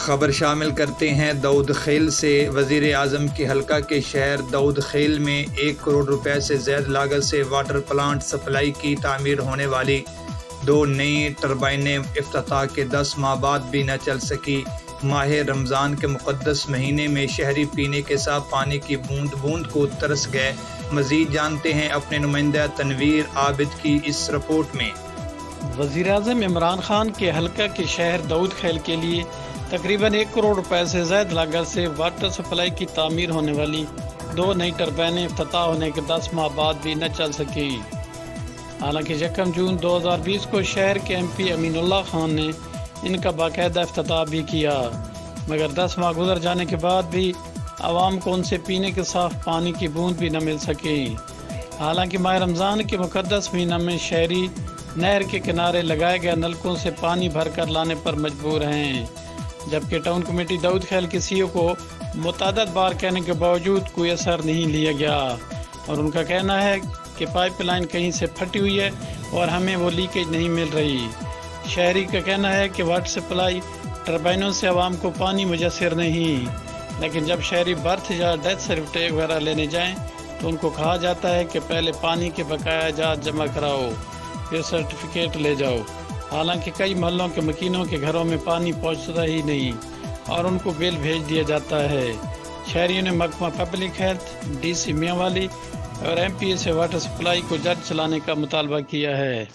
خبر شامل کرتے ہیں داؤد خیل سے۔ وزیر اعظم کے حلقہ کے شہر داؤد خیل میں 1 کروڑ روپے سے زائد لاگت سے واٹر پلانٹ سپلائی کی تعمیر ہونے والی 2 نئی ٹربائنیں افتتاح کے 10 ماہ بعد بھی نہ چل سکی۔ ماہ رمضان کے مقدس مہینے میں شہری پینے کے صاف پانی کی بوند بوند کو ترس گئے۔ مزید جانتے ہیں اپنے نمائندہ تنویر عابد کی اس رپورٹ میں۔ وزیر اعظم عمران خان کے حلقہ کے شہر داؤد خیل کے لیے تقریباً 1 کروڑ روپے سے زائد لاگت سے واٹر سپلائی کی تعمیر ہونے والی 2 نئی ٹربائنیں افتتاح ہونے کے 10 ماہ بعد بھی نہ چل سکی۔ حالانکہ 1 جون 2020 کو شہر کے MP امین اللہ خان نے ان کا باقاعدہ افتتاح بھی کیا، مگر 10 ماہ گزر جانے کے بعد بھی عوام کو ان سے پینے کے صاف پانی کی بوند بھی نہ مل سکی۔ حالانکہ ماہ رمضان کے مقدس مہینہ میں شہری نہر کے کنارے لگائے گئے نلکوں سے پانی بھر کر لانے پر مجبور ہیں، جبکہ ٹاؤن کمیٹی داؤد خیل کے CO کو متعدد بار کہنے کے باوجود کوئی اثر نہیں لیا گیا، اور ان کا کہنا ہے کہ پائپ لائن کہیں سے پھٹی ہوئی ہے اور ہمیں وہ لیکیج نہیں مل رہی۔ شہری کا کہنا ہے کہ واٹر سپلائی ٹربائنوں سے عوام کو پانی میسر نہیں، لیکن جب شہری برتھ یا ڈیتھ سرٹیفکیٹ وغیرہ لینے جائیں تو ان کو کہا جاتا ہے کہ پہلے پانی کے بقایا اجات جمع کراؤ پھر سرٹیفکیٹ لے جاؤ۔ حالانکہ کئی محلوں کے مکینوں کے گھروں میں پانی پہنچتا ہی نہیں اور ان کو بل بھیج دیا جاتا ہے۔ شہریوں نے محکمہ پبلک ہیلتھ، DC میاں والی اور MPA سے واٹر سپلائی کو جلد چلانے کا مطالبہ کیا ہے۔